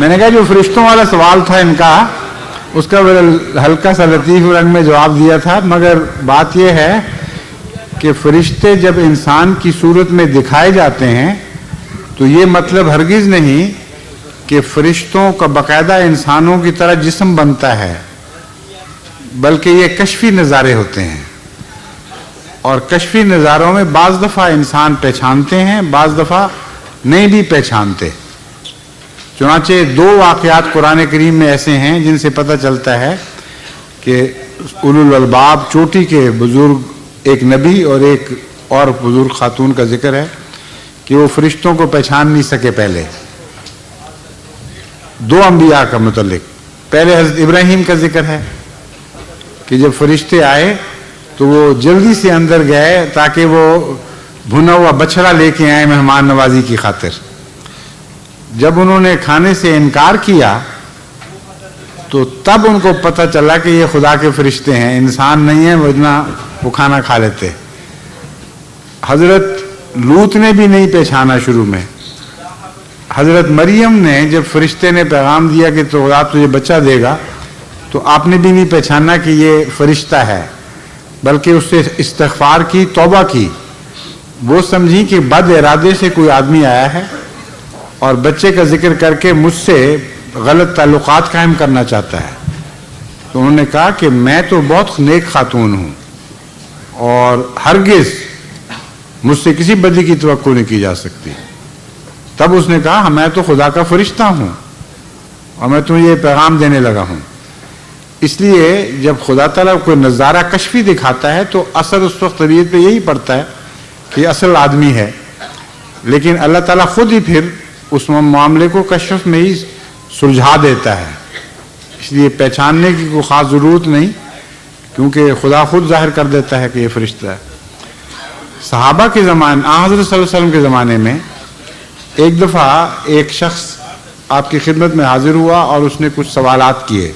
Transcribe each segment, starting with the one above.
میں نے کہا جو فرشتوں والا سوال تھا ان کا، اس کا ہلکا سا لطیف رنگ میں جواب دیا تھا، مگر بات یہ ہے کہ فرشتے جب انسان کی صورت میں دکھائے جاتے ہیں تو یہ مطلب ہرگز نہیں کہ فرشتوں کا باقاعدہ انسانوں کی طرح جسم بنتا ہے، بلکہ یہ کشفی نظارے ہوتے ہیں، اور کشفی نظاروں میں بعض دفعہ انسان پہچانتے ہیں، بعض دفعہ نہیں بھی پہچانتے۔ چنانچہ دو واقعات قرآن کریم میں ایسے ہیں جن سے پتہ چلتا ہے کہ اولو الالباب چوٹی کے بزرگ ایک نبی اور ایک اور بزرگ خاتون کا ذکر ہے کہ وہ فرشتوں کو پہچان نہیں سکے پہلے، دو انبیاء کا متعلق۔ پہلے حضرت ابراہیم کا ذکر ہے کہ جب فرشتے آئے تو وہ جلدی سے اندر گئے تاکہ وہ بھنا ہوا بچڑا لے کے آئے مہمان نوازی کی خاطر۔ جب انہوں نے کھانے سے انکار کیا تو تب ان کو پتہ چلا کہ یہ خدا کے فرشتے ہیں، انسان نہیں ہیں، ورنہ وہ کھانا کھا لیتے۔ حضرت لوط نے بھی نہیں پہچانا شروع میں۔ حضرت مریم نے جب فرشتے نے پیغام دیا کہ تو خدا تجھے بچہ دے گا تو آپ نے بھی نہیں پہچانا کہ یہ فرشتہ ہے، بلکہ اس سے استغفار کی، توبہ کی۔ وہ سمجھی کہ بد ارادے سے کوئی آدمی آیا ہے اور بچے کا ذکر کر کے مجھ سے غلط تعلقات قائم کرنا چاہتا ہے۔ تو انہوں نے کہا کہ میں تو بہت نیک خاتون ہوں اور ہرگز مجھ سے کسی بدی کی توقع نہیں کی جا سکتی۔ تب اس نے کہا میں تو خدا کا فرشتہ ہوں اور میں تمہیں یہ پیغام دینے لگا ہوں۔ اس لیے جب خدا تعالیٰ کوئی نظارہ کشفی دکھاتا ہے تو اثر اس وقت طبیعت پہ یہی پڑتا ہے کہ اصل آدمی ہے، لیکن اللہ تعالیٰ خود ہی پھر اس معاملے کو کشف میں ہی سلجھا دیتا ہے۔ اس لیے پہچاننے کی کوئی خاص ضرورت نہیں، کیونکہ خدا خود ظاہر کر دیتا ہے کہ یہ فرشتہ ہے۔ صحابہ کے زمانے، حضرت صلی اللہ علیہ وسلم کے زمانے میں ایک دفعہ ایک شخص آپ کی خدمت میں حاضر ہوا اور اس نے کچھ سوالات کیے،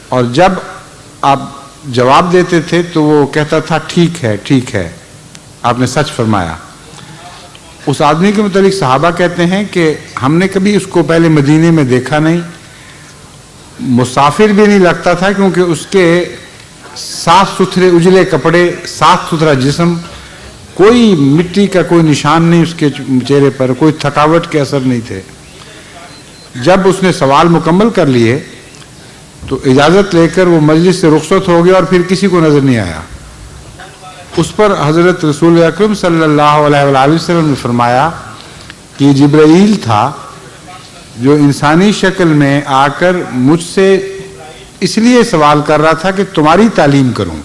اور جب آپ جواب دیتے تھے تو وہ کہتا تھا ٹھیک ہے ٹھیک ہے، آپ نے سچ فرمایا۔ اس آدمی کے متعلق صحابہ کہتے ہیں کہ ہم نے کبھی اس کو پہلے مدینے میں دیکھا نہیں، مسافر بھی نہیں لگتا تھا، کیونکہ اس کے صاف ستھرے اجلے کپڑے، صاف ستھرا جسم، کوئی مٹی کا کوئی نشان نہیں اس کے چہرے پر، کوئی تھکاوٹ کے اثر نہیں تھے۔ جب اس نے سوال مکمل کر لیے تو اجازت لے کر وہ مجلس سے رخصت ہو گیا اور پھر کسی کو نظر نہیں آیا۔ اس پر حضرت رسول اکرم صلی اللہ علیہ وآلہ وسلم نے فرمایا کہ جبرائیل تھا جو انسانی شکل میں آ کر مجھ سے اس لیے سوال کر رہا تھا کہ تمہاری تعلیم کروں۔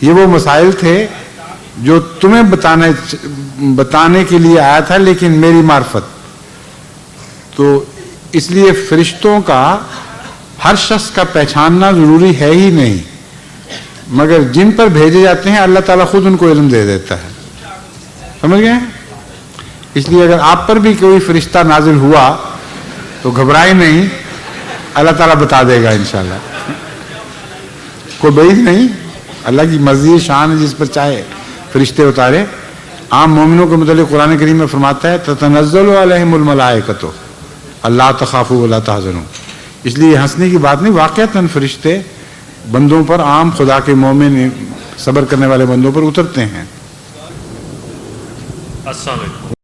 یہ وہ مسائل تھے جو تمہیں بتانے کے لیے آیا تھا، لیکن میری معرفت۔ تو اس لیے فرشتوں کا ہر شخص کا پہچاننا ضروری ہے ہی نہیں، مگر جن پر بھیجے جاتے ہیں اللہ تعالیٰ خود ان کو علم دے دیتا ہے۔ سمجھ گئے؟ اس لیے اگر آپ پر بھی کوئی فرشتہ نازل ہوا تو گھبرائے نہیں، اللہ تعالیٰ بتا دے گا انشاءاللہ۔ کوئی بعید نہیں، اللہ کی مرضی شان ہے، جس پر چاہے فرشتے اتارے۔ عام مومنوں کے متعلق قرآن کریم میں فرماتا ہے تتنزل علیہم الملائکۃ اللہ تخافوا ولا تحزنوا۔ اس لیے ہنسنے کی بات نہیں، واقعتاً فرشتے بندوں پر، عام خدا کے مومن صبر کرنے والے بندوں پر اترتے ہیں۔ السلام علیکم۔